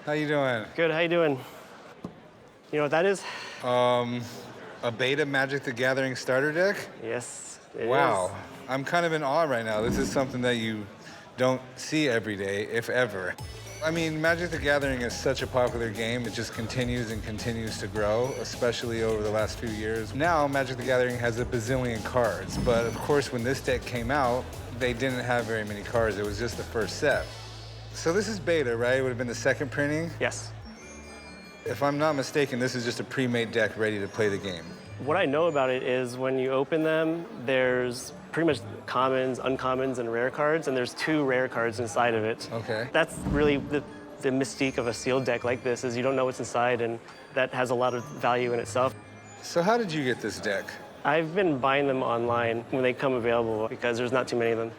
How you doing? Good, how you doing? You know what that is? A beta Magic the Gathering starter deck? Yes, it Wow. is. I'm kind of in awe right now. This is something that you don't see every day, if ever. I mean, Magic the Gathering is such a popular game. It just continues and continues to grow, especially over the last few years. Now, Magic the Gathering has a bazillion cards, but of course, when this deck came out, they didn't have very many cards. It was just the first set. So this is beta, right? It would have been the second printing? Yes. If I'm not mistaken, this is just a pre-made deck ready to play the game. What I know about it is when you open them, there's pretty much commons, uncommons, and rare cards, and there's 2 rare cards inside of it. Okay. That's really the mystique of a sealed deck like this, is you don't know what's inside, and that has a lot of value in itself. So how did you get this deck? I've been buying them online when they come available because there's not too many of them.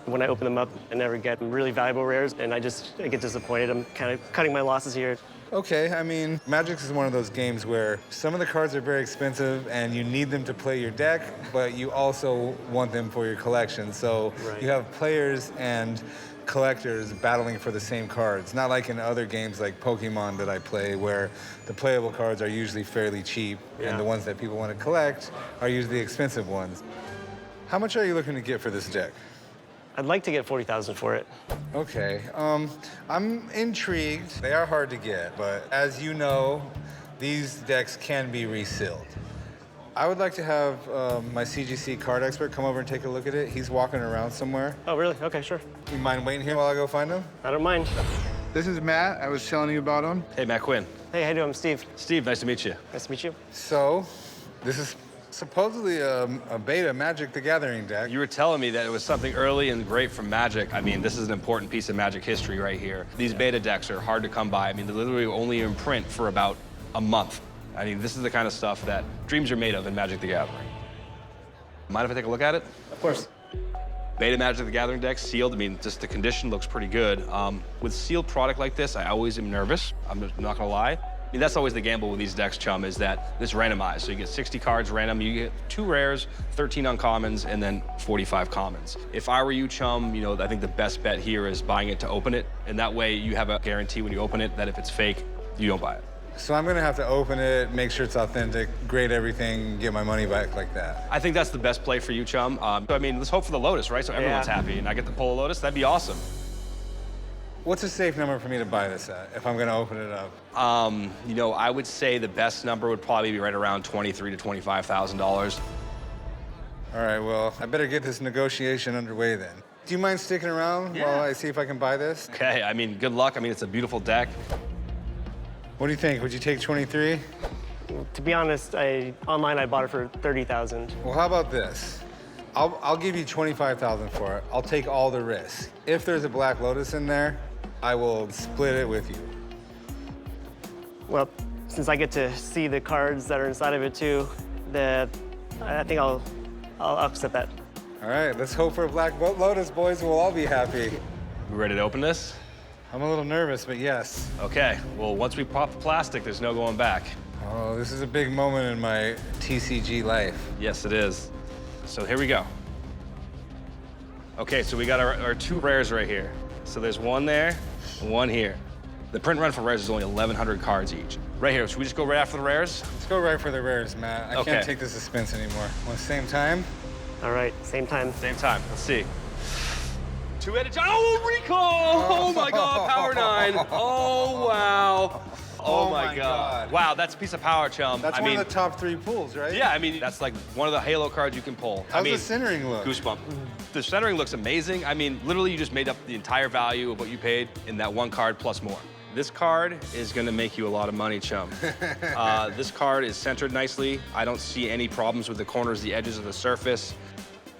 When I open them up, I never get really valuable rares, and I get disappointed. I'm kind of cutting my losses here. Okay, I mean, Magic is one of those games where some of the cards are very expensive and you need them to play your deck, but you also want them for your collection. So Right. you have players and collectors battling for the same cards. Not like in other games like Pokemon that I play, where the playable cards are usually fairly cheap, Yeah. and the ones that people want to collect are usually expensive ones. How much are you looking to get for this deck? I'd like to get 40,000 for it. Okay, I'm intrigued. They are hard to get, but as you know, these decks can be resealed. I would like to have my CGC card expert come over and take a look at it. He's walking around somewhere. Oh, really? Okay, sure. You mind waiting here while I go find him? I don't mind. This is Matt. I was telling you about him. Hey, Matt Quinn. Hey, how you doing? I'm Steve. Steve, nice to meet you. Nice to meet you. So, this is supposedly a beta Magic the Gathering deck. You were telling me that it was something early and great from Magic. I mean, this is an important piece of Magic history right here. These beta decks are hard to come by. I mean, they're literally only in print for about a month. I mean, this is the kind of stuff that dreams are made of in Magic the Gathering. Mind if I take a look at it? Of course. Beta Magic the Gathering deck, sealed. I mean, just the condition looks pretty good. With sealed product like this, I always am nervous. I'm not gonna lie. I mean, that's always the gamble with these decks, Chum, is that it's randomized. So you get 60 cards random, you get 2 rares, 13 uncommons, and then 45 commons. If I were you, Chum, you know, I think the best bet here is buying it to open it. And that way you have a guarantee when you open it that if it's fake, you don't buy it. So I'm gonna have to open it, make sure it's authentic, grade everything, get my money back like that. I think that's the best play for you, Chum. I mean, let's hope for the Lotus, right? So everyone's happy, and I get to pull a Lotus. That'd be awesome. What's a safe number for me to buy this at if I'm gonna open it up? You know, I would say the best number would probably be right around $23,000 to $25,000. All right, well, I better get this negotiation underway then. Do you mind sticking around while I see if I can buy this? Okay, I mean, good luck. I mean, it's a beautiful deck. What do you think? Would you take 23? To be honest, online I bought it for 30,000. Well, how about this? I'll give you 25,000 for it. I'll take all the risk. If there's a Black Lotus in there, I will split it with you. Well, since I get to see the cards that are inside of it too, I think I'll accept that. All right, let's hope for a Black Lotus, boys. We'll all be happy. We ready to open this? I'm a little nervous, but yes. Okay, well, once we pop the plastic, there's no going back. Oh, this is a big moment in my TCG life. Yes, it is. So here we go. Okay, so we got our 2 rares right here. So there's one there and one here. The print run for rares is only 1,100 cards each. Right here, should we just go right after the rares? Let's go right for the rares, Matt. I Okay. can't take the suspense anymore. On the same time? All right, same time. Same time, let's see. 2-headed giant, oh, recall! Oh my God, power 9. Oh, wow. Oh my God. Wow, that's a piece of power, Chum. That's one of the top 3 pulls, right? Yeah, I mean, that's like one of the Halo cards you can pull. How's I mean, the centering look? Goosebump. The centering looks amazing. I mean, literally you just made up the entire value of what you paid in that one card plus more. This card is gonna make you a lot of money, Chum. This card is centered nicely. I don't see any problems with the corners, the edges of the surface.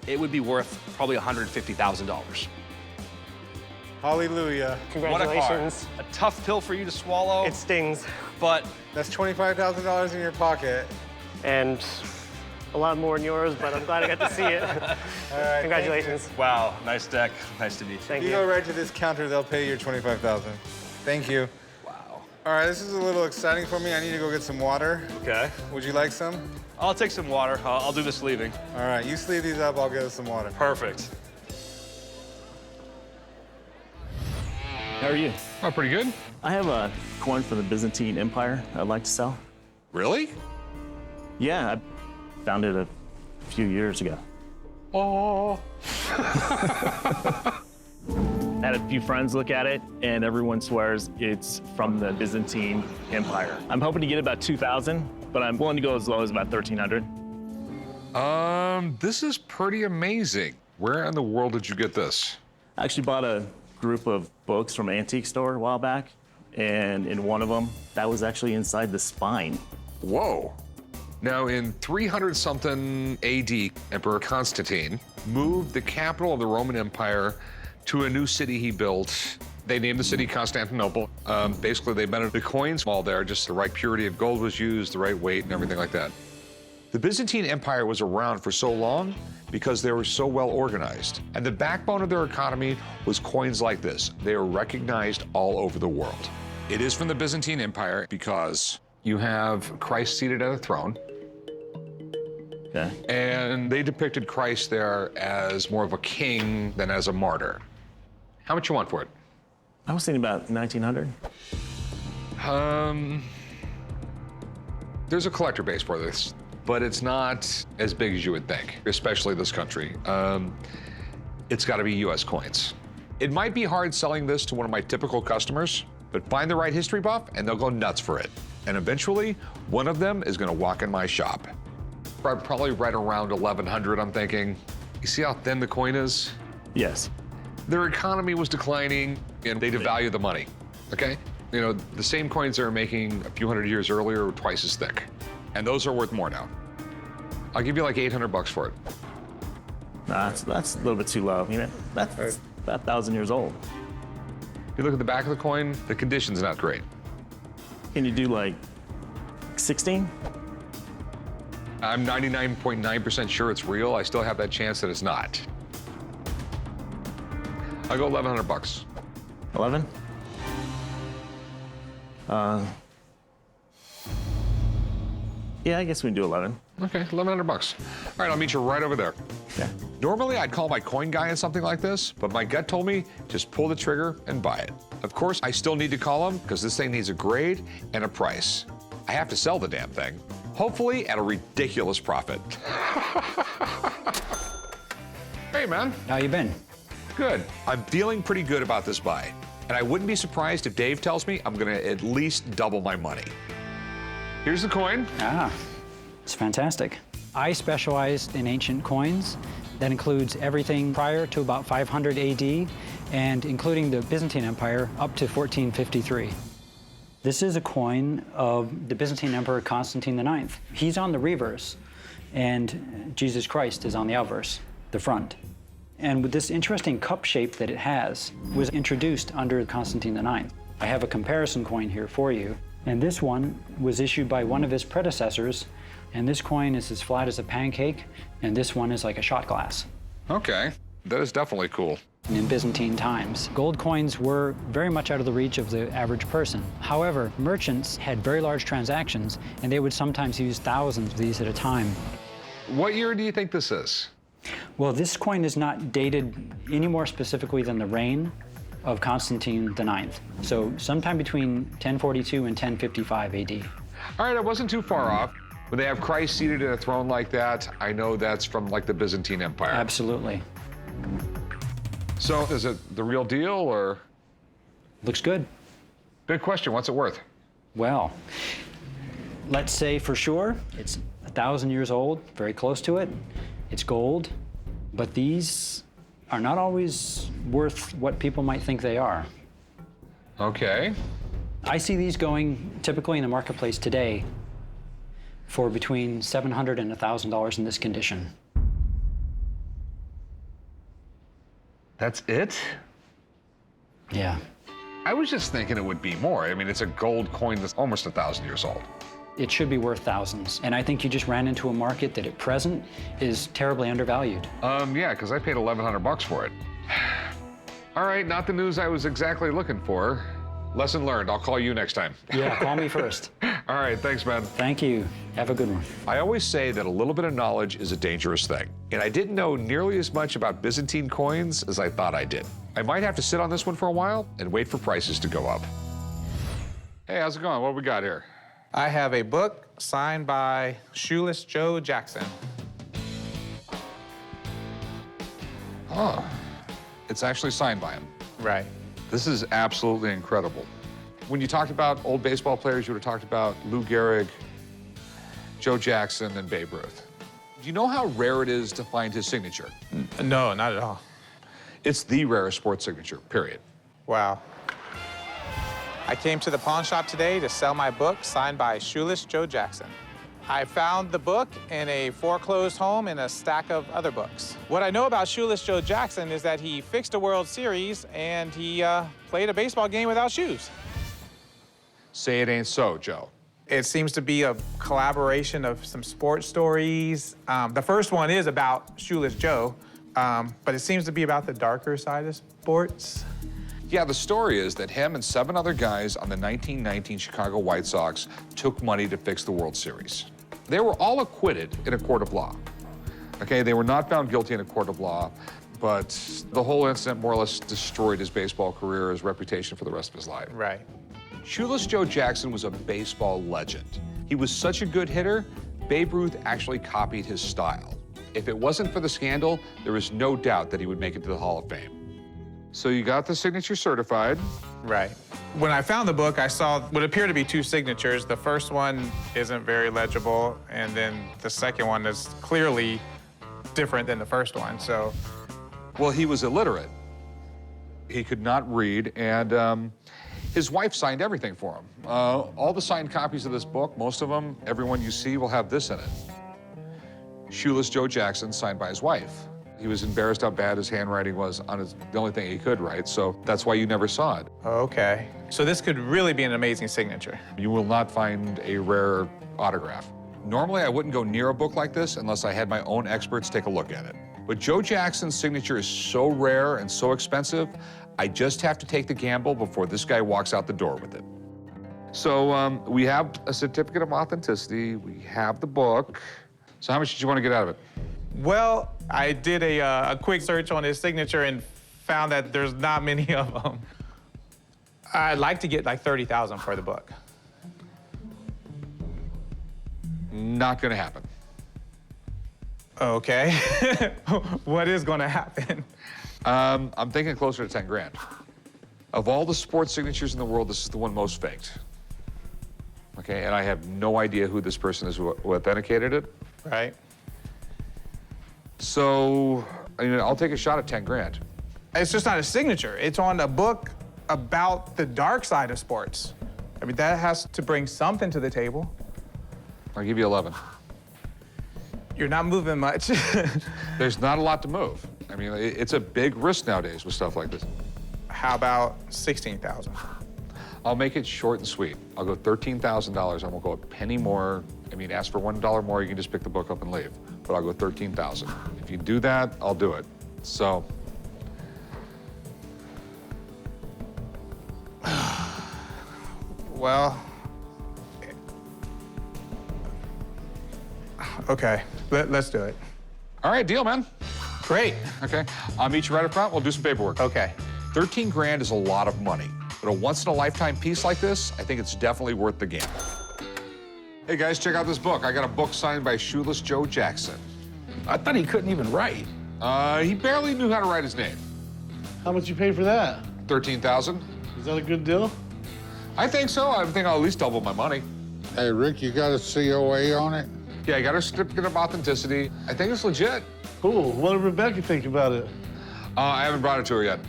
It would be worth probably $150,000. Hallelujah. Congratulations. What a tough pill for you to swallow. It stings. But That's $25,000 in your pocket. And a lot more in yours, but I'm glad I got to see it. All right, Congratulations. wow, nice deck. Nice to meet you. Thank If you you. go right to this counter, they'll pay your $25,000. Thank you. Wow. All right, this is a little exciting for me. I need to go get some water. Okay. Would you like some? I'll take some water. I'll do the sleeving. All right, you sleeve these up, I'll get us some water. Perfect. How are you? Oh, pretty good. I have a coin from the Byzantine Empire I'd like to sell. Really? Yeah, I found it a few years ago. Oh. I had a few friends look at it, and everyone swears it's from the Byzantine Empire. I'm hoping to get about 2,000, but I'm willing to go as low as about 1,300. This is pretty amazing. Where in the world did you get this? I actually bought a group of books from an antique store a while back, and in one of them, that was actually inside the spine. Whoa. Now, in 300-something AD, Emperor Constantine moved the capital of the Roman Empire to a new city he built. They named the city Constantinople. Basically, they meant the coins all there, just the right purity of gold was used, the right weight, and everything like that. The Byzantine Empire was around for so long because they were so well organized. And the backbone of their economy was coins like this. They are recognized all over the world. It is from the Byzantine Empire because you have Christ seated at a throne. Okay. And they depicted Christ there as more of a king than as a martyr. How much you want for it? I was thinking about 1,900. There's a collector base for this, but it's not as big as you would think, especially this country. It's got to be US coins. It might be hard selling this to one of my typical customers, but find the right history buff and they'll go nuts for it. And eventually, one of them is going to walk in my shop. Probably right around 1,100, I'm thinking. You see how thin the coin is? Yes. Their economy was declining and they devalued the money, okay? You know, the same coins they were making a few hundred years earlier were twice as thick. And those are worth more now. I'll give you like 800 bucks for it. Nah, that's a little bit too low. You know, that's about 1,000 years old. You look at the back of the coin, the condition's not great. Can you do like 16? I'm 99.9% sure it's real. I still have that chance that it's not. I'll go 1,100 bucks. 11? Yeah, I guess we can do 11. Okay, 1,100 bucks. All right, I'll meet you right over there. Yeah. Normally, I'd call my coin guy on something like this, but my gut told me just pull the trigger and buy it. Of course, I still need to call him because this thing needs a grade and a price. I have to sell the damn thing, hopefully at a ridiculous profit. Hey, man. How you been? Good. I'm feeling pretty good about this buy. And I wouldn't be surprised if Dave tells me I'm gonna at least double my money. Here's the coin. Ah, it's fantastic. I specialize in ancient coins. That includes everything prior to about 500 AD and including the Byzantine Empire up to 1453. This is a coin of the Byzantine Emperor Constantine IX. He's on the reverse and Jesus Christ is on the obverse, the front. And with this interesting cup shape that it has was introduced under Constantine IX. I have a comparison coin here for you. And this one was issued by one of his predecessors. And this coin is as flat as a pancake. And this one is like a shot glass. Okay, that is definitely cool. In Byzantine times, gold coins were very much out of the reach of the average person. However, merchants had very large transactions and they would sometimes use thousands of these at a time. What year do you think this is? Well, this coin is not dated any more specifically than the reign of Constantine IX. So sometime between 1042 and 1055 AD. All right, I wasn't too far off. When they have Christ seated in a throne like that, I know that's from like the Byzantine Empire. Absolutely. So is it the real deal or? Looks good. Big question, what's it worth? Well, let's say for sure it's 1,000 years old, very close to it. It's gold, but these are not always worth what people might think they are. Okay. I see these going typically in the marketplace today for between $700 and $1,000 in this condition. That's it? Yeah. I was just thinking it would be more. I mean, it's a gold coin that's almost 1,000 years old. It should be worth thousands. And I think you just ran into a market that at present is terribly undervalued. Yeah, because I paid 1,100 bucks for it. All right, not the news I was exactly looking for. Lesson learned, I'll call you next time. Yeah, call me first. All right, thanks, man. Thank you. Have a good one. I always say that a little bit of knowledge is a dangerous thing. And I didn't know nearly as much about Byzantine coins as I thought I did. I might have to sit on this one for a while and wait for prices to go up. Hey, how's it going? What we got here? I have a book signed by Shoeless Joe Jackson. Oh, it's actually signed by him. Right. This is absolutely incredible. When you talked about old baseball players, you would have talked about Lou Gehrig, Joe Jackson, and Babe Ruth. Do you know how rare it is to find his signature? No, not at all. It's the rarest sports signature, period. Wow. I came to the pawn shop today to sell my book signed by Shoeless Joe Jackson. I found the book in a foreclosed home in a stack of other books. What I know about Shoeless Joe Jackson is that he fixed a World Series and he played a baseball game without shoes. Say it ain't so, Joe. It seems to be a collaboration of some sports stories. The first one is about Shoeless Joe, but it seems to be about the darker side of sports. Yeah, the story is that him and 7 other guys on the 1919 Chicago White Sox took money to fix the World Series. They were all acquitted in a court of law. Okay, they were not found guilty in a court of law, but the whole incident more or less destroyed his baseball career, his reputation for the rest of his life. Right. Shoeless Joe Jackson was a baseball legend. He was such a good hitter, Babe Ruth actually copied his style. If it wasn't for the scandal, there is no doubt that he would make it to the Hall of Fame. So you got the signature certified. Right. When I found the book, I saw what appeared to be 2 signatures. The first one isn't very legible, and then the second one is clearly different than the first one, so. Well, he was illiterate. He could not read, and his wife signed everything for him. All the signed copies of this book, most of them, everyone you see will have this in it. Shoeless Joe Jackson, signed by his wife. He was embarrassed how bad his handwriting was on the only thing he could write, so that's why you never saw it. Okay. So this could really be an amazing signature. You will not find a rare autograph. Normally, I wouldn't go near a book like this unless I had my own experts take a look at it. But Joe Jackson's signature is so rare and so expensive, I just have to take the gamble before this guy walks out the door with it. So we have a certificate of authenticity, we have the book. So how much did you want to get out of it? Well, I did a quick search on his signature and found that there's not many of them. I'd like to get like $30,000 for the book. Not gonna happen. Okay. What is gonna happen? I'm thinking closer to 10 grand. Of all the sports signatures in the world, this is the one most faked. Okay, and I have no idea who this person is who authenticated it. Right. So, I'll take a shot at 10 grand. It's just not a signature. It's on a book about the dark side of sports. I mean, that has to bring something to the table. I'll give you 11. You're not moving much. There's not a lot to move. I mean, it's a big risk nowadays with stuff like this. How about 16,000? I'll make it short and sweet. I'll go $13,000. I won't go a penny more. I mean, ask for $1 more, you can just pick the book up and leave. But I'll go 13,000. If you do that, I'll do it. So. Well, okay, let's do it. All right, deal, man. Great. Okay, I'll meet you right up front. We'll do some paperwork. Okay. 13 grand is a lot of money, but a once-in-a-lifetime piece like this, I think it's definitely worth the gamble. Hey, guys, check out this book. I got a book signed by Shoeless Joe Jackson. I thought he couldn't even write. He barely knew how to write his name. How much you pay for that? 13,000. Is that a good deal? I think so. I think I'll at least double my money. Hey, Rick, you got a COA on it? Yeah, I got a certificate of authenticity. I think it's legit. Cool. What did Rebecca think about it? I haven't brought it to her yet.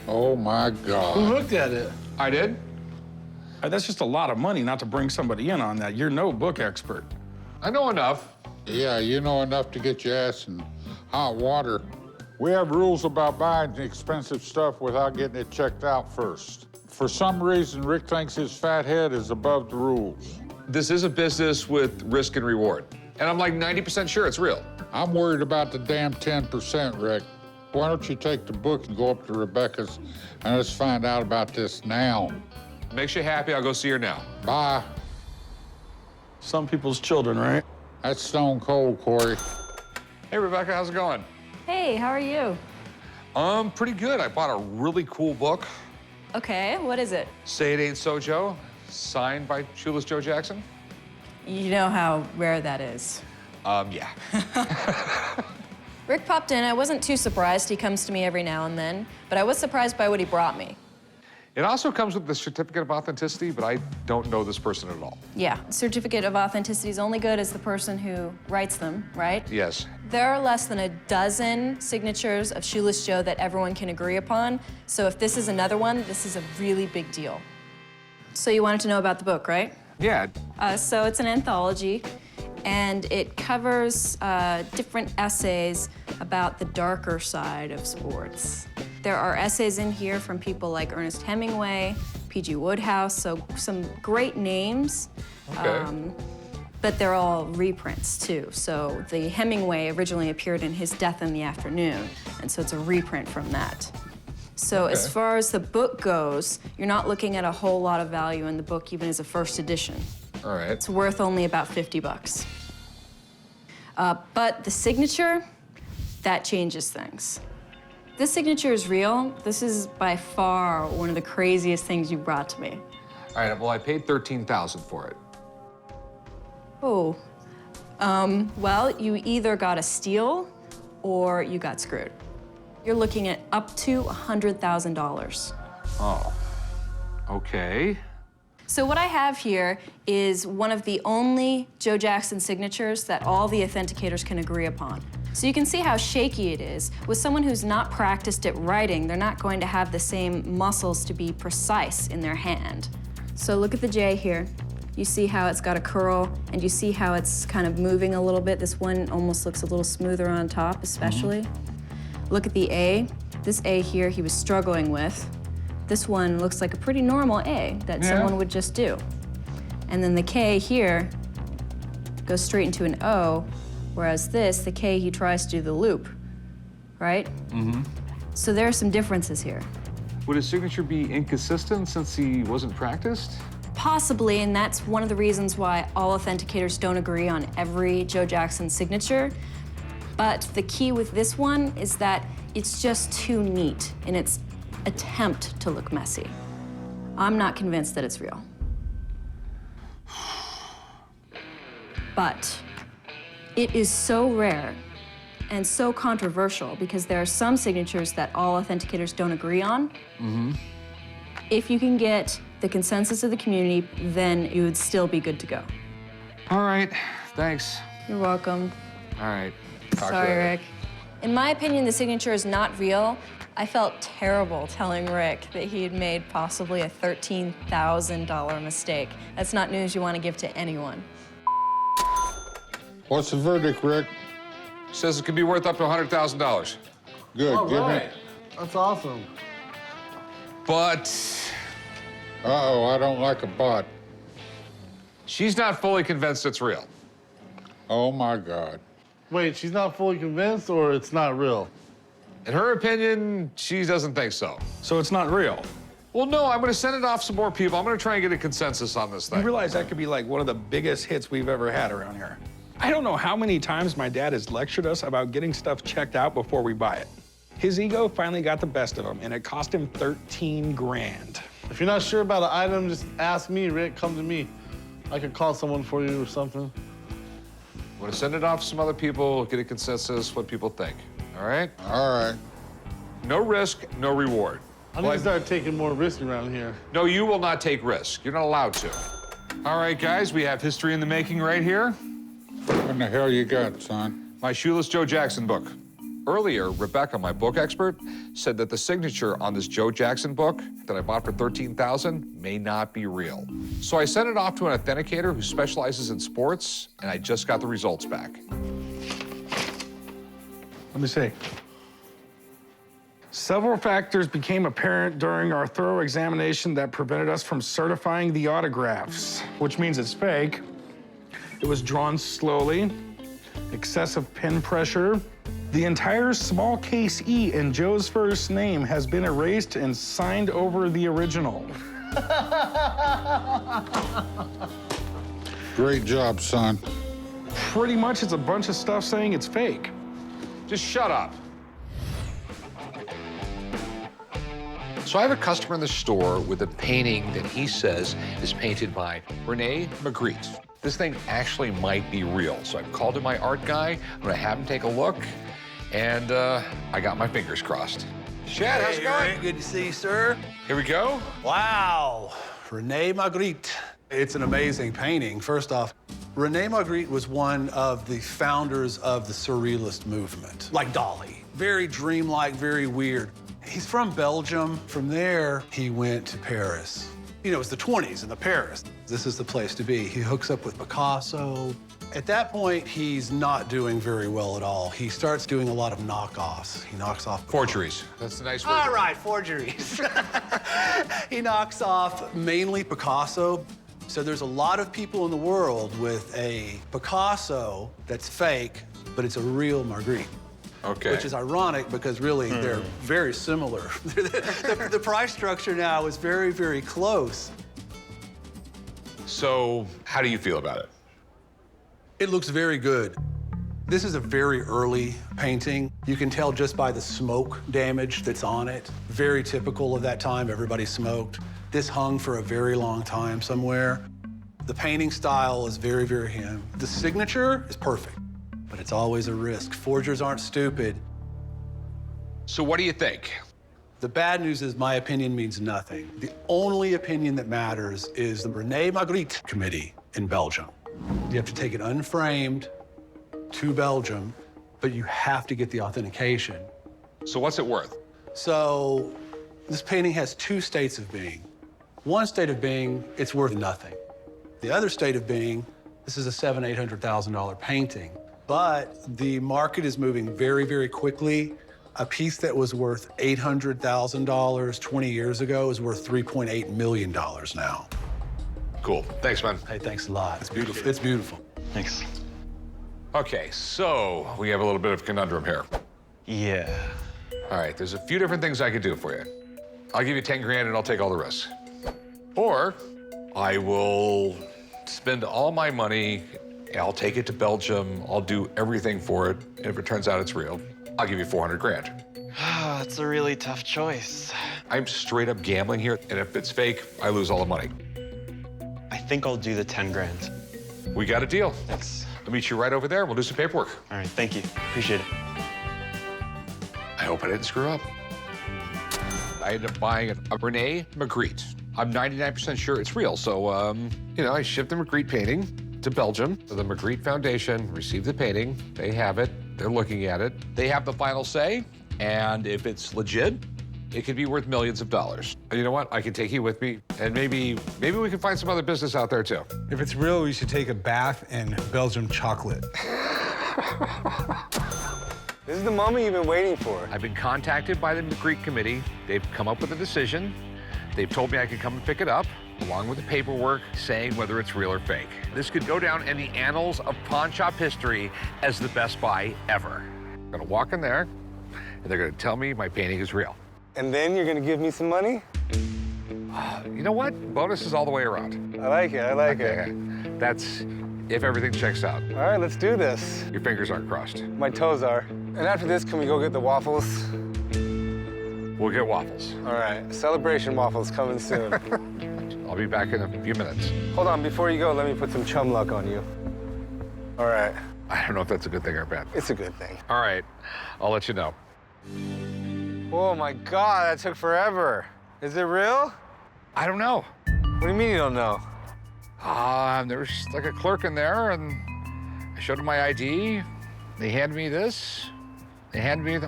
Oh, my Who God. looked at it? I did? That's just a lot of money not to bring somebody in on that. You're no book expert. I know enough. Yeah, you know enough to get your ass in hot water. We have rules about buying expensive stuff without getting it checked out first. For some reason, Rick thinks his fat head is above the rules. This is a business with risk and reward. And I'm like 90% sure it's real. I'm worried about the damn 10%, Rick. Why don't you take the book and go up to Rebecca's and let's find out about this now. Makes you happy, I'll go see her now. Bye. Some people's children, right? That's stone cold, Corey. Hey, Rebecca, how's it going? Hey, how are you? Pretty good. I bought a really cool book. Okay, what is it? Say It Ain't So, Joe, signed by Shoeless Joe Jackson. You know how rare that is. Yeah. Rick popped in. I wasn't too surprised. He comes to me every now and then, but I was surprised by what he brought me. It also comes with the certificate of authenticity, but I don't know this person at all. Yeah, certificate of authenticity is only good as the person who writes them, right? Yes. There are less than a dozen signatures of Shoeless Joe that everyone can agree upon. So if this is another one, this is a really big deal. So you wanted to know about the book, right? Yeah. So it's an anthology, and it covers different essays about the darker side of sports. There are essays in here from people like Ernest Hemingway, P.G. Wodehouse, so some great names. Okay. But they're all reprints, too. So the Hemingway originally appeared in his Death in the Afternoon, and so it's a reprint from that. So as far as the book goes, you're not looking at a whole lot of value in the book, even as a first edition. All right. It's worth only about 50 bucks. But the signature, that changes things. This signature is real. This is by far one of the craziest things you brought to me. All right, well, I paid $13,000 for it. Oh, well, you either got a steal or you got screwed. You're looking at up to $100,000. Oh, okay. So what I have here is one of the only Joe Jackson signatures that all the authenticators can agree upon. So you can see how shaky it is. With someone who's not practiced at writing, they're not going to have the same muscles to be precise in their hand. So look at the J here. You see how it's got a curl, and you see how it's kind of moving a little bit. This one almost looks a little smoother on top, especially. Look at the A. This A here he was struggling with. This one looks like a pretty normal A that someone would just do. And then the K here goes straight into an O, whereas this, the K, he tries to do the loop, right? So there are some differences here. Would his signature be inconsistent since he wasn't practiced? Possibly, and that's one of the reasons why all authenticators don't agree on every Joe Jackson signature. But the key with this one is that it's just too neat in its attempt to look messy. I'm not convinced that it's real. But it is so rare and so controversial because there are some signatures that all authenticators don't agree on. If you can get the consensus of the community, then you would still be good to go. All right, thanks. You're welcome. All right. Talk to you Sorry, later. Rick. In my opinion, the signature is not real. I felt terrible telling Rick that he had made possibly a $13,000 mistake. That's not news you want to give to anyone. What's the verdict, Rick? Says it could be worth up to $100,000. Good, All give right. me. That's awesome. But Uh-oh, I don't like a bot. she's not fully convinced it's real. Oh, my God. Wait, she's not fully convinced, or it's not real? In her opinion, she doesn't think so. So it's not real. Well, no, I'm gonna send it off some more people. I'm gonna try and get a consensus on this You thing. realize that could be like one of the biggest hits we've ever had around here. I don't know how many times my dad has lectured us about getting stuff checked out before we buy it. His ego finally got the best of him, and it cost him 13 grand. If you're not sure about an item, just ask me, Rick. Come to me. I could call someone for you or something. I'm gonna send it off to some other people, get a consensus, what people think. All right? All right. No risk, no reward. I need to start taking more risk around here. No, you will not take risk. You're not allowed to. All right, guys, we have history in the making right here. What in the hell you got, son? My Shoeless Joe Jackson book. Earlier, Rebecca, my book expert, said that the signature on this Joe Jackson book that I bought for $13,000 may not be real. So I sent it off to an authenticator who specializes in sports, and I just got the results back. Let me see. Several factors became apparent during our thorough examination that prevented us from certifying the autographs, which means it's fake. It was drawn slowly, excessive pen pressure. The entire small case E in Joe's first name has been erased and signed over the original. Great job, son. Pretty much it's a bunch of stuff saying it's fake. Just shut up. So I have a customer in the store with a painting that he says is painted by René Magritte. This thing actually might be real. So I've called in my art guy. I'm gonna have him take a look. And I got my fingers crossed. Chad, how's it going? Good to see you, sir. Here we go. Wow, René Magritte. It's an amazing painting. First off, René Magritte was one of the founders of the Surrealist movement, like Dali. Very dreamlike, very weird. He's from Belgium. From there, he went to Paris. You know, it's the 20s in the Paris. This is the place to be. He hooks up with Picasso. At that point, he's not doing very well at all. He starts doing a lot of knockoffs. He knocks off Forgeries. That's the nice word. All right, forgeries. He knocks off mainly Picasso. So there's a lot of people in the world with a Picasso that's fake, but it's a real Magritte. Okay. Which is ironic because really they're very similar. The price structure now is very, very close. So how do you feel about it? It looks very good. This is a very early painting. You can tell just by the smoke damage that's on it. Very typical of that time, everybody smoked. This hung for a very long time somewhere. The painting style is very, very him. The signature is perfect, but it's always a risk. Forgers aren't stupid. So what do you think? The bad news is my opinion means nothing. The only opinion that matters is the René Magritte Committee in Belgium. You have to take it unframed to Belgium, but you have to get the authentication. So what's it worth? So this painting has two states of being. One state of being, it's worth nothing. The other state of being, this is a $700,000-800,000 painting. But the market is moving very, very quickly. A piece that was worth $800,000 20 years ago is worth $3.8 million now. Cool. Thanks, man. Hey, thanks a lot. It's beautiful. It's beautiful. Thanks. Okay, so we have a little bit of conundrum here. Yeah. All right, there's a few different things I could do for you. I'll give you 10 grand and I'll take all the risks. Or I will spend all my money, I'll take it to Belgium, I'll do everything for it. If it turns out it's real, I'll give you 400 grand. That's a really tough choice. I'm straight up gambling here, and if it's fake, I lose all the money. I think I'll do the 10 grand. We got a deal. Thanks. I'll meet you right over there. We'll do some paperwork. All right, thank you. Appreciate it. I hope I didn't screw up. I ended up buying a René Magritte. I'm 99% sure it's real, so, you know, I shipped the Magritte painting to Belgium. So the Magritte Foundation received the painting. They have it. They're looking at it. They have the final say, and if it's legit, it could be worth millions of dollars. And you know what? I can take you with me, and maybe we can find some other business out there, too. If it's real, we should take a bath in Belgium chocolate. This is the moment you've been waiting for. I've been contacted by the Magritte Committee. They've come up with a decision. They've told me I can come and pick it up, along with the paperwork saying whether it's real or fake. This could go down in the annals of pawn shop history as the best buy ever. I'm gonna walk in there, and they're gonna tell me my painting is real. And then you're gonna give me some money? You know what? Bonus is all the way around. I like it, I like Okay. That's if everything checks out. it. All right, let's do this. Your fingers aren't crossed. My toes are. And after this, can we go get the waffles? We'll get waffles. All right, celebration waffles coming soon. I'll be back in a few minutes. Hold on, before you go, let me put some chum luck on you. All right. I don't know if that's a good thing or bad. It's a good thing. All right, I'll let you know. Oh my God, that took forever. Is it real? I don't know. What do you mean you don't know? There was like a clerk in there, and I showed him my ID. They handed me this. They handed me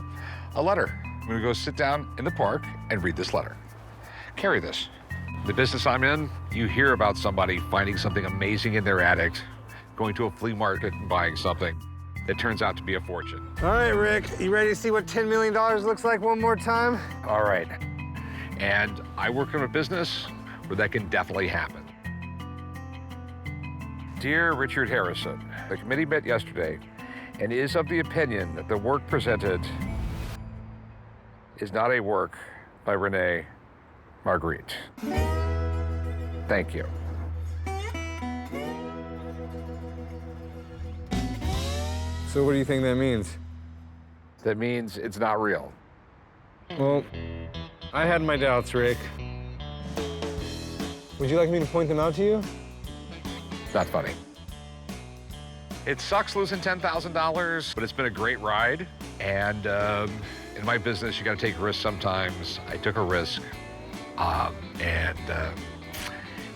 a letter. I'm gonna go sit down in the park and read this letter. Carry this. The business I'm in, you hear about somebody finding something amazing in their attic, going to a flea market and buying something that turns out to be a fortune. All right, Rick, you ready to see what $10 million looks like one more time? All right. And I work in a business where that can definitely happen. Dear Richard Harrison, the committee met yesterday and is of the opinion that the work presented is not a work by René Magritte. Thank you. So what do you think that means? That means it's not real. Well, I had my doubts, Rick. Would you like me to point them out to you? Not funny. It sucks losing $10,000, but it's been a great ride. And in my business, you got to take risks sometimes. I took a risk, and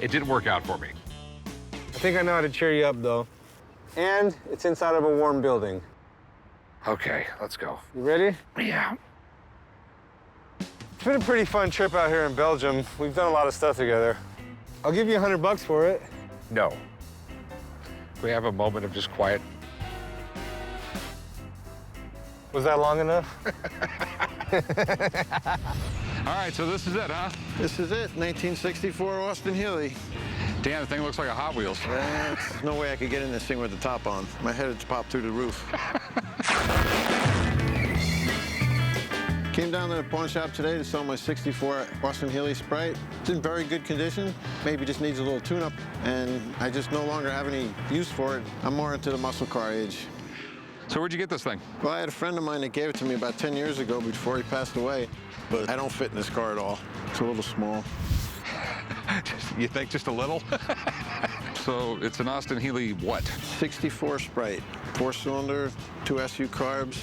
it didn't work out for me. I think I know how to cheer you up, though. And it's inside of a warm building. Okay, let's go. You ready? Yeah. It's been a pretty fun trip out here in Belgium. We've done a lot of stuff together. I'll give you $100 for it. No. Can we have a moment of just quiet? Was that long enough? All right, so this is it, huh? This is it, 1964 Austin Healy. Damn, the thing looks like a Hot Wheels. There's no way I could get in this thing with the top on. My head would pop through the roof. Came down to the pawn shop today to sell my 64 Austin Healy-Sprite. It's in very good condition. Maybe just needs a little tune-up, and I just no longer have any use for it. I'm more into the muscle car age. So where'd you get this thing? Well, I had a friend of mine that gave it to me about 10 years ago before he passed away, but I don't fit in this car at all. It's a little small. You think just a little? So it's an Austin Healy what? 64 Sprite, 4-cylinder, 2 SU carbs.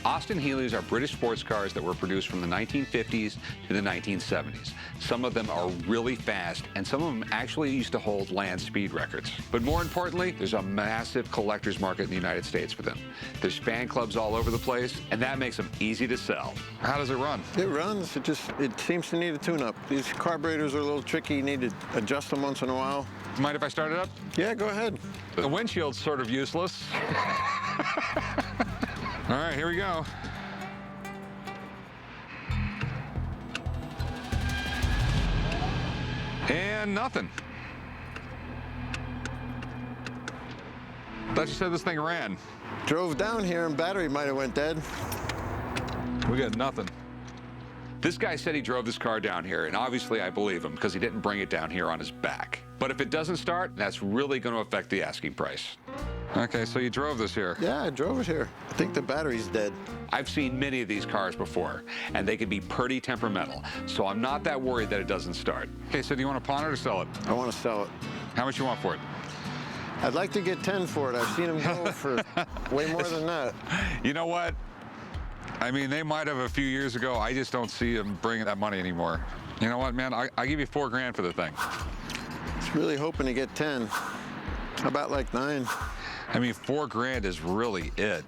Austin Healys are British sports cars that were produced from the 1950s to the 1970s. Some of them are really fast, and some of them actually used to hold land speed records. But more importantly, there's a massive collector's market in the United States for them. There's fan clubs all over the place, and that makes them easy to sell. How does it run? It runs. It seems to need a tune-up. These carburetors are a little tricky. You need to adjust them once in a while. Mind if I start it up? Yeah, go ahead. The windshield's sort of useless. All right, here we go. And nothing. Thought you said this thing ran. Drove down here and battery might have went dead. We got nothing. This guy said he drove this car down here, and obviously I believe him because he didn't bring it down here on his back. But if it doesn't start, that's really going to affect the asking price. Okay, so you drove this here? Yeah, I drove it here. I think the battery's dead. I've seen many of these cars before, and they can be pretty temperamental, so I'm not that worried that it doesn't start. Okay, so do you want to pawn it or sell it? I want to sell it. How much you want for it? I'd like to get 10 for it. I've seen them go for way more than that. You know what? I mean, they might have a few years ago. I just don't see them bringing that money anymore. You know what, man? I give you $4 grand for the thing. I was really hoping to get 10. How about like 9? I mean, $4 grand is really it.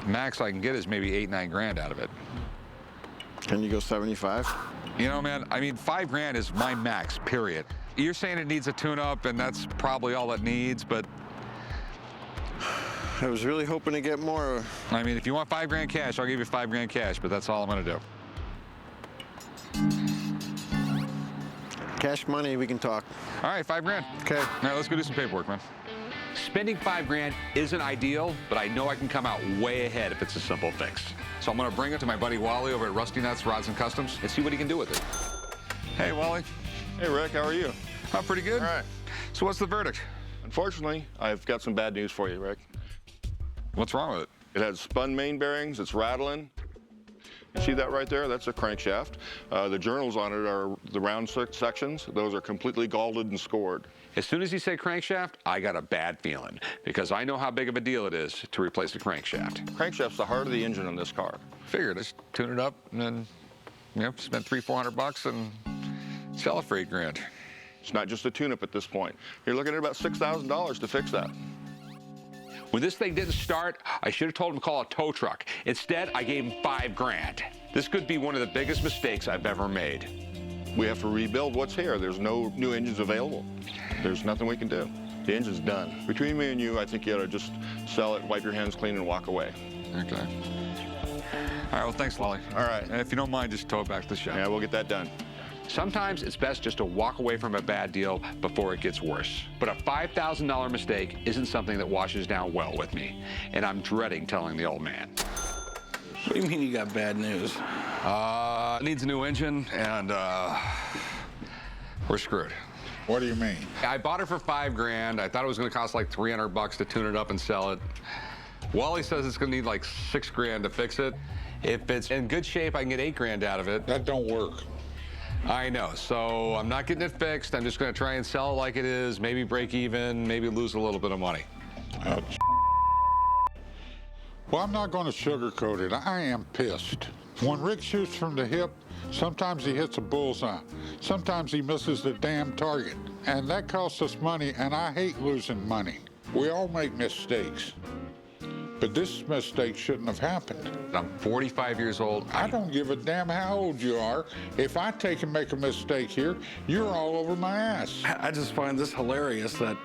Max I can get is maybe 8, 9 grand out of it. Can you go 75? You know, man, I mean, $5 grand is my max, period. You're saying it needs a tune-up, and that's probably all it needs, but... I was really hoping to get more. I mean, if you want $5 grand cash, I'll give you $5 grand cash, but that's all I'm gonna do. Cash money, we can talk. All right, $5 grand. Okay. All right, let's go do some paperwork, man. Spending $5 grand isn't ideal, but I know I can come out way ahead if it's a simple fix. So I'm gonna bring it to my buddy Wally over at Rusty Nuts Rods and Customs And see what he can do with it. Hey, Wally. Hey, Rick, how are you? I'm pretty good. All right. So what's the verdict? Unfortunately, I've got some bad news for you, Rick. What's wrong with it? It has spun main bearings, it's rattling. You see that right there? That's a crankshaft. The journals on it are the round sections. Those are completely galded and scored. As soon as he said crankshaft, I got a bad feeling because I know how big of a deal it is to replace the crankshaft. Crankshaft's the heart of the engine on this car. Figured, just tune it up and then, you know, spend $300, $400 and sell it for $8 grand. It's not just a tune-up at this point. You're looking at about $6,000 to fix that. When this thing didn't start, I should have told him to call a tow truck. Instead, I gave him $5 grand. This could be one of the biggest mistakes I've ever made. We have to rebuild what's here. There's no new engines available. There's nothing we can do. The engine's done. Between me and you, I think you ought to just sell it, wipe your hands clean, and walk away. Okay. All right, well, thanks, Wally. All right. And if you don't mind, just tow it back to the shop. Yeah, we'll get that done. Sometimes it's best just to walk away from a bad deal before it gets worse. But a $5,000 mistake isn't something that washes down well with me, and I'm dreading telling the old man. What do you mean you got bad news? It needs a new engine, and we're screwed. What do you mean? I bought it for $5 grand. I thought it was going to cost like $300 to tune it up and sell it. Wally says it's going to need like $6 grand to fix it. If it's in good shape, I can get $8 grand out of it. That don't work. I know, so I'm not getting it fixed. I'm just gonna try and sell it like it is, maybe break even, maybe lose a little bit of money. Well, I'm not going to sugarcoat it. I am pissed. When Rick shoots from the hip, sometimes he hits a bullseye. Sometimes he misses the damn target. And that costs us money, and I hate losing money. We all make mistakes. But this mistake shouldn't have happened. I'm 45 years old. I don't give a damn how old you are. If I take and make a mistake here, you're all over my ass. I just find this hilarious that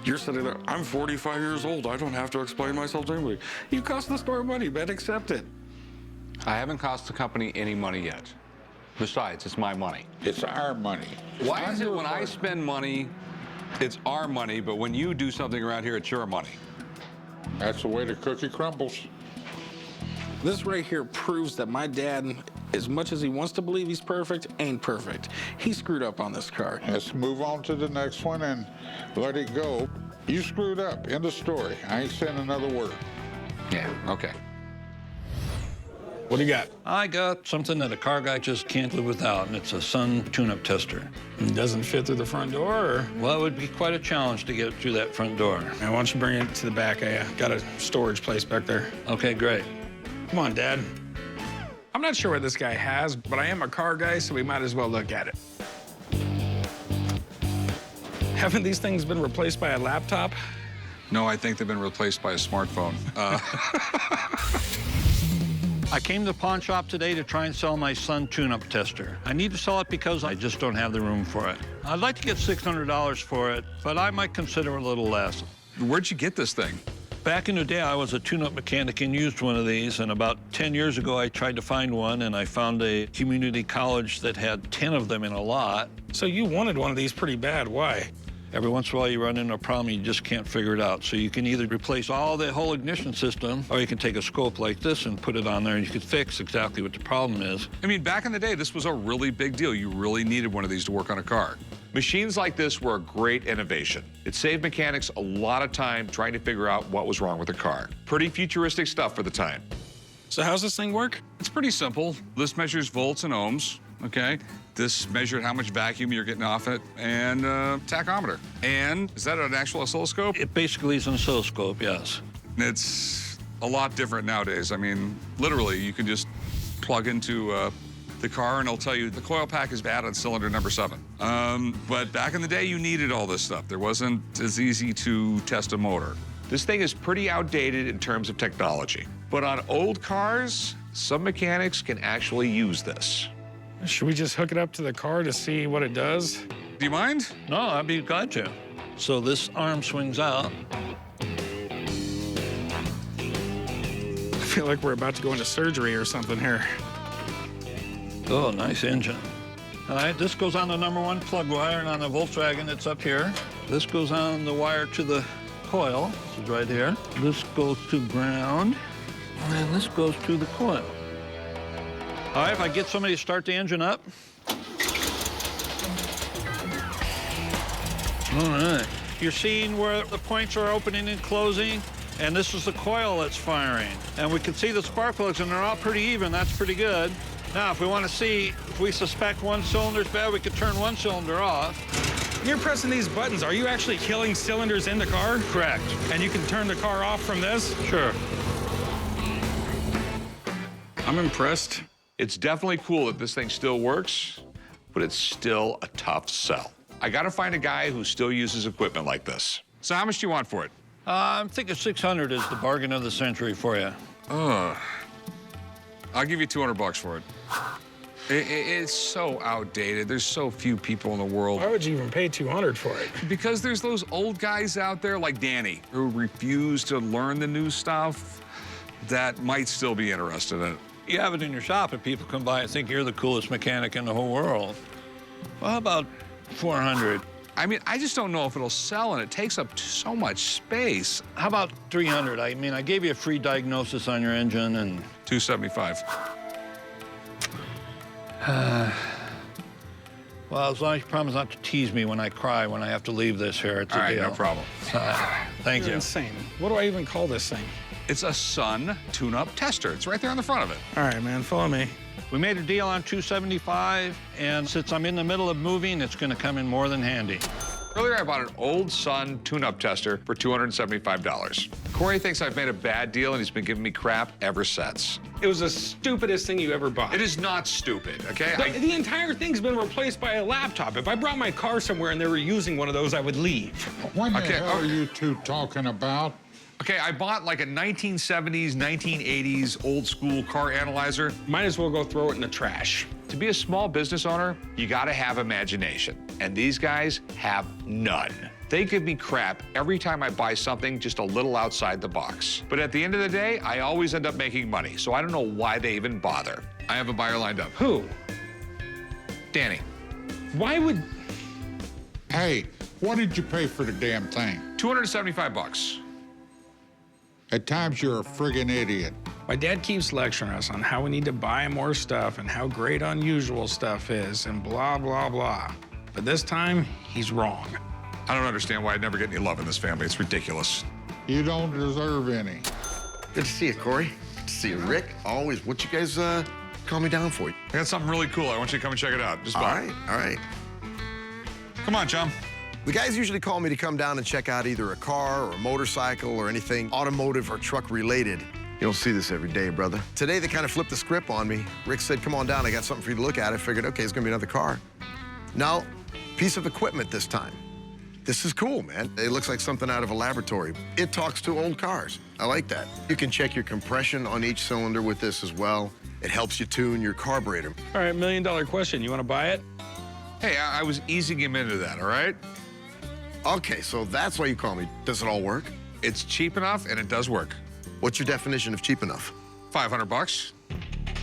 you're sitting there, I'm 45 years old, I don't have to explain myself to anybody. You cost the store money, man, accept it. I haven't cost the company any money yet. Besides, it's my money. It's our money. Why is it when I spend money, it's our money, but when you do something around here, it's your money? That's the way the cookie crumbles. This right here proves that my dad, as much as he wants to believe he's perfect, ain't perfect. He screwed up on this car. Let's move on to the next one and let it go. You screwed up. End of story. I ain't saying another word. Yeah, okay. What do you got? I got something that a car guy just can't live without, and it's a Sun tune-up tester. It doesn't fit through the front door, or? Well, it would be quite a challenge to get it through that front door. Now, why don't you bring it to the back? I got a storage place back there. Okay, great. Come on, Dad. I'm not sure what this guy has, but I am a car guy, so we might as well look at it. Haven't these things been replaced by a laptop? No, I think they've been replaced by a smartphone. I came to the pawn shop today to try and sell my Sun tune-up tester. I need to sell it because I just don't have the room for it. I'd like to get $600 for it, but I might consider a little less. Where'd you get this thing? Back in the day, I was a tune-up mechanic and used one of these, and about 10 years ago, I tried to find one, and I found a community college that had 10 of them in a lot. So you wanted one of these pretty bad. Why? Every once in a while, you run into a problem, you just can't figure it out. So you can either replace all the whole ignition system, or you can take a scope like this and put it on there, and you can fix exactly what the problem is. I mean, back in the day, this was a really big deal. You really needed one of these to work on a car. Machines like this were a great innovation. It saved mechanics a lot of time trying to figure out what was wrong with the car. Pretty futuristic stuff for the time. So how's this thing work? It's pretty simple. This measures volts and ohms, okay? This measured how much vacuum you're getting off it, and tachometer. And is that an actual oscilloscope? It basically is an oscilloscope, yes. It's a lot different nowadays. I mean, literally, you can just plug into the car and it'll tell you the coil pack is bad on cylinder number 7. But back in the day, you needed all this stuff. There wasn't as easy to test a motor. This thing is pretty outdated in terms of technology. But on old cars, some mechanics can actually use this. Should we just hook it up to the car to see what it does? Do you mind? No, I'd be glad to. So this arm swings out. I feel like we're about to go into surgery or something here. Oh, nice engine. All right, this goes on the #1 plug wire, and on the Volkswagen, it's up here. This goes on the wire to the coil. This is right here. This goes to ground, and this goes to the coil. All right, if I get somebody to start the engine up. All right. You're seeing where the points are opening and closing, and this is the coil that's firing. And we can see the spark plugs, and they're all pretty even. That's pretty good. Now, if we want to see, if we suspect one cylinder's bad, we could turn one cylinder off. You're pressing these buttons. Are you actually killing cylinders in the car? Correct. And you can turn the car off from this? Sure. I'm impressed. It's definitely cool that this thing still works, but it's still a tough sell. I gotta find a guy who still uses equipment like this. So how much do you want for it? I'm thinking 600 is the bargain of the century for you. I'll give you 200 bucks for it. It's so outdated. There's so few people in the world. Why would you even pay 200 for it? Because there's those old guys out there like Danny who refuse to learn the new stuff that might still be interested in it. You have it in your shop, and people come by and think you're the coolest mechanic in the whole world. Well, how about 400? I mean, I just don't know if it'll sell, and it takes up so much space. How about 300? I mean, I gave you a free diagnosis on your engine, and... 275. Well, as long as you promise not to tease me when I cry when I have to leave this here, it's a deal. No problem. Thank you. You're insane. What do I even call this thing? It's a Sun tune-up tester. It's right there on the front of it. All right, man, follow me. We made a deal on $275, and since I'm in the middle of moving, it's gonna come in more than handy. Earlier, I bought an old Sun tune-up tester for $275. Corey thinks I've made a bad deal, and he's been giving me crap ever since. It was the stupidest thing you ever bought. It is not stupid, okay? The entire thing's been replaced by a laptop. If I brought my car somewhere and they were using one of those, I would leave. What the hell are you two talking about? Okay, I bought like a 1970s, 1980s old school car analyzer. Might as well go throw it in the trash. To be a small business owner, you gotta have imagination. And these guys have none. They give me crap every time I buy something just a little outside the box. But at the end of the day, I always end up making money, so I don't know why they even bother. I have a buyer lined up. Who? Danny. Why would... Hey, what did you pay for the damn thing? $275. At times, you're a friggin' idiot. My dad keeps lecturing us on how we need to buy more stuff and how great unusual stuff is and blah, blah, blah. But this time, he's wrong. I don't understand why I never get any love in this family. It's ridiculous. You don't deserve any. Good to see you, Corey. Good to see you, Rick. Always. What you guys call me down for? I got something really cool. I want you to come and check it out. Just all buy. right, all right. Come on, chum. The guys usually call me to come down and check out either a car or a motorcycle or anything automotive or truck related. You don't see this every day, brother. Today, they kind of flipped the script on me. Rick said, come on down, I got something for you to look at. I figured, okay, it's gonna be another car. No, piece of equipment this time. This is cool, man. It looks like something out of a laboratory. It talks to old cars. I like that. You can check your compression on each cylinder with this as well. It helps you tune your carburetor. All right, $1 million question. You want to buy it? Hey, I was easing him into that, all right? Okay, so that's why you call me. Does it all work? It's cheap enough, and it does work. What's your definition of cheap enough? $500.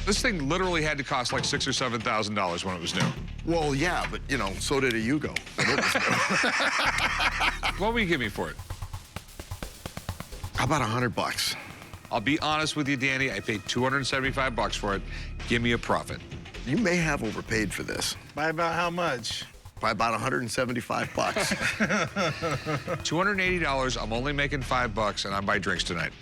This thing literally had to cost like $6,000 or $7,000 when it was new. Well, yeah, but, you know, so did a Yugo. What will you give me for it? How about $100? I'll be honest with you, Danny. I paid $275 for it. Give me a profit. You may have overpaid for this. By about how much? By about $175. $280. I'm only making $5, and I buy drinks tonight.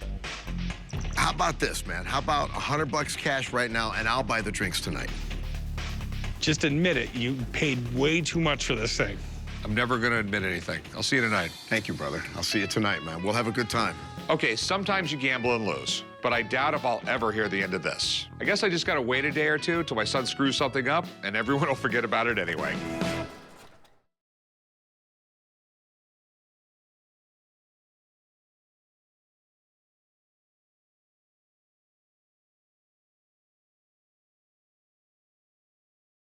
How about this, man? How about $100 cash right now, and I'll buy the drinks tonight? Just admit it. You paid way too much for this thing. I'm never going to admit anything. I'll see you tonight. Thank you, brother. I'll see you tonight, man. We'll have a good time. Okay, sometimes you gamble and lose, but I doubt if I'll ever hear the end of this. I guess I just got to wait a day or two till my son screws something up, and everyone will forget about it anyway.